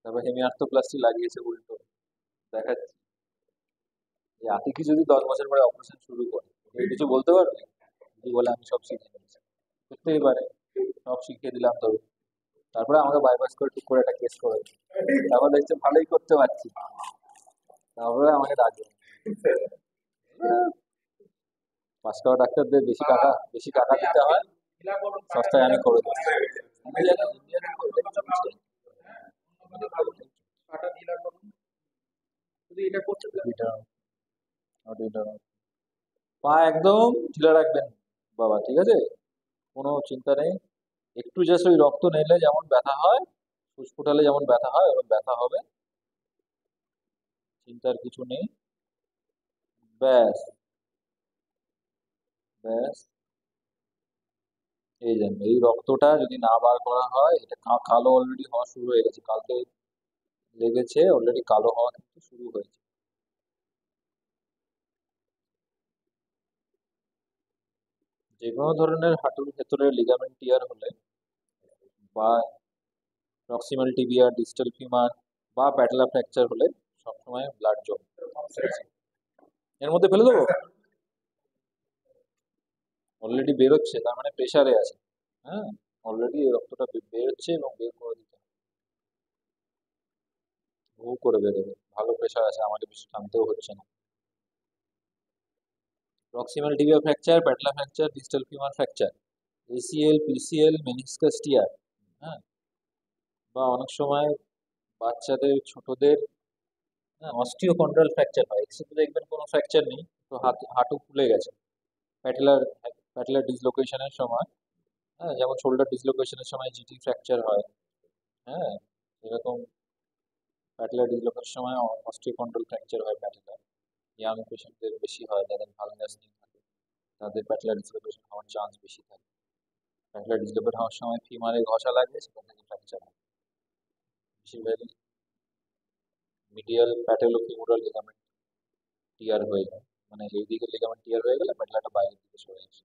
তারপর হেমিআর্থ্রোপ্লাস্টি লাগিয়েছে উল্টো, দেখাচ্ছি। এই আতিকি যদি 10 বছর পরে অপারেশন শুরু করে, তুমি কিছু বলতে পারবে? কি বলে আমি সব শিখে নিয়েছি, করতেই পারে, সব শিখিয়ে দিলাম ধরো। তারপরে আমাকে বাইপাস করে টুক করে একটা কেস করে দিল। তারপর দেখছে ভালোই করতে পারছি, তারপরে আমাকে ডাকবে। পাস করা ডাক্তারদের বেশি টাকা দিতে হয়, সস্তায় আমি করে দিচ্ছি। পা একদম ঢিলা রাখবেন বাবা, ঠিক আছে? কোনো চিন্তা নেই। একটু জাস্ট ওই রক্ত নিলে যেমন ব্যথা হয়, ফুসফুটালে যেমন ব্যথা হয় ওরকম ব্যথা হবে, চিন্তার কিছু নেই। ব্যাস ব্যাস, এই জন্য এই রক্তটা যদি না বার করা হয়, এটা কালো অলরেডি হওয়া শুরু হয়ে গেছে, কালকে লেগেছে অলরেডি, কালো হওয়া কিন্তু শুরু হয়েছে। যে কোনো ধরনের হাঁটুর ভেতরে লিগামেন্ট টিয়ার হলে, বা প্রক্সিমাল টিবিয়া, ডিস্টাল ফিমার বা প্যাটেলা ফ্র্যাকচার হলে সবসময় ব্লাড জমে। এর মধ্যে ফেলে দেবো, অলরেডি বেরোচ্ছে, তার মানে প্রেসারে আছে। হ্যাঁ, অলরেডি রক্তটা বেরোচ্ছে এবং বের করে দিতে হবে, হু করে বেরোবে, ভালো প্রেসার আছে, আমাকে বেশি টানতেও হচ্ছে না। Proximal tibia fracture, patella fracture, distal femur fracture, ACL, PCL, meniscus tear, হ্যাঁ, বা অনেক সময় বাচ্চাদের, ছোটদের, হ্যাঁ, অস্টিওকন্ড্রাল ফ্র্যাকচার হয়। এক্সরে দেখবেন কোনো ফ্র্যাকচার নেই, তো হাঁটু ফুলে গেছে। প্যাটেলার প্যাটেলার ডিসলোকেশনের সময়, হ্যাঁ, যেমন শোল্ডার ডিসলোকেশনের সময় জিটি ফ্র্যাকচার হয়, হ্যাঁ, এরকম প্যাটেলার ডিসলোকেশনের সময় অস্টিওকন্ড্রাল ফ্র্যাকচার হয় প্যাটেলার। ইয়াং পেশেন্টদের বেশি হয়, যাদের ভালনেস নিয়ে থাকে, তাদের প্যাটেলার ডিসলোকেশন হওয়ার চান্স বেশি থাকে। প্যাটেলার ডিসলোকেট হওয়ার সময় ফিমারে ঘষা লাগে, সেখান থেকে ফ্র্যাকচার হয়। বেশিরভাগই মিডিয়াল প্যাটেলোফিমোরাল লিগামেন্ট টিয়ার হয়ে যায়, মানে এই দিকে লিগামেন্ট টিয়ার হয়ে গেলে প্যাটেলাটা বাইরের দিকে সরে আসে।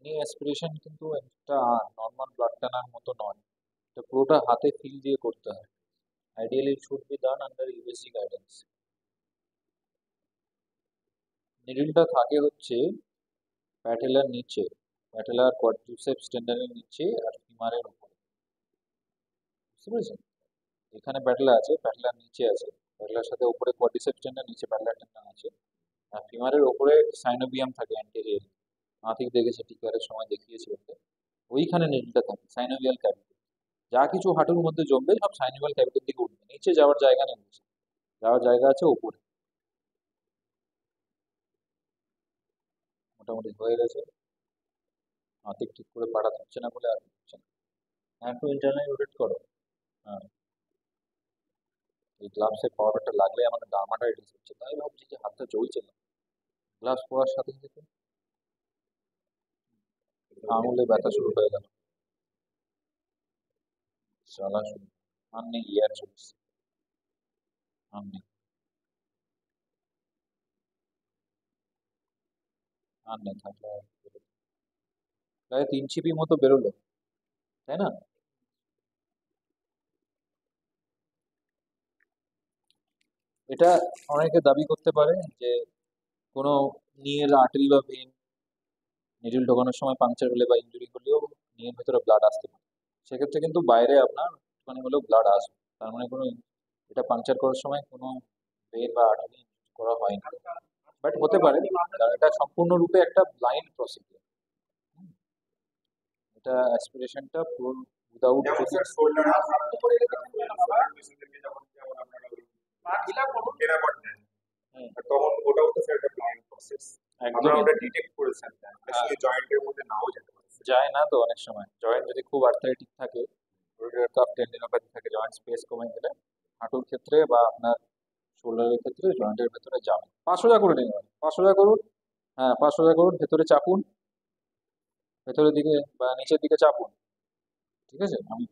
নি অ্যাসপিরেশন কিন্তু একটা নর্মাল ব্লাড টানার মতো নয়, এটা পুরোটা হাতে ফিল দিয়ে করতে হয়। Ideally it should be done under USG guidance. নিডলটা থাকে হচ্ছে প্যাটেলার নিচে, প্যাটেলার কোয়াড্রিসেপস টেন্ডনের নিচে আর ফিমারের উপরে, বুঝতে পেরেছেন? এখানে প্যাটেলা আছে, প্যাটেলার নিচে আছে, প্যাটেলার সাথে উপরে কোয়াড্রিসেপস টেন্ডন, নিচে প্যাটেলার টেন্ডন আছে, আর ফিমারের উপরে সাইনোভিয়াম থাকে অ্যান্টেরিয়র। ঠিক দেখেছে, টিকারের সময় দেখিয়েছে ওকে, ওইখানে নিডলটা থাকে, সাইনোভিয়াল ক্যাভিটি। যা কিছু হাঁটুর মধ্যে জমবে সব সাইনোভিয়াল ক্যাভিটির দিকে উঠবে, নিচে যাওয়ার জায়গা নেই, নিচে যাওয়ার জায়গা আছে উপরে। মোটামুটি হয়ে গেছে, ঠিক ঠিক করে পাঠাতে হচ্ছে না বলে আর হচ্ছে না। হ্যাঁ, একটু ইন্টারনাল রোটেট করো। হ্যাঁ, এই গ্লাভসের পাওয়ারটা লাগলে আমার ডামাটা রিলিজ হচ্ছে, তাই ভাবছি যে হাতটা চলছে না। গ্লাভস পরার সাথে সাথে আঙুলে ব্যথা শুরু হয়ে গেল, জ্বালা শুরু। আর নেই, ইয়ার চলছে, আর নেই, আর নেই, থাকলে আর বেরোবে। প্রায় 3 ছিপি মতো বেরোলো, তাই না? এটা অনেকে দাবি করতে পারে যে কোনো নিয়ের আর্টারি বা ভেন নিডল ঢোকানোর সময় পাংচার হলে বা ইনজুরি হলেও নিয়ের ভেতরে ব্লাড আসতে পারে। সেক্ষেত্রে কিন্তু বাইরে আপনার একটুখানি হলেও ব্লাড আসবে, তার মানে কোনো, এটা পাংচার করার সময় কোনো ভেন বা আর্টারি করা হয়নি। বাট হতে পারে, কারণ এটা সম্পূর্ণরূপে একটা ব্লাইন্ড প্রসিডিউর। এটা অ্যাসপিরেশনটা পুরো উইদাউট তখন ওটাও তো স্যার একটা ব্লাইন্ড প্রসেস, একদম আমরা ডিটেক্ট করেছেন আসলে জয়েন্টের মধ্যে নাও যেতে পারে। যায় না তো, অনেক সময় জয়েন্ট যদি খুব আর্থারাইটিক থাকে, রোটেটর কাফ টেন্ডিনোপ্যাথি থাকে, জয়েন্ট স্পেস কমে গেলে হাঁটুর ক্ষেত্রে বা আপনার শোল্ডারের ক্ষেত্রে জয়েন্টের ভেতরে যাবে। পা সোজা করে নিন, পা সোজা করুন। হ্যাঁ, পা সোজা করুন, ভেতরে চাপুন, ভেতরের দিকে বা নিচের দিকে চাপুন, ঠিক আছে? আমি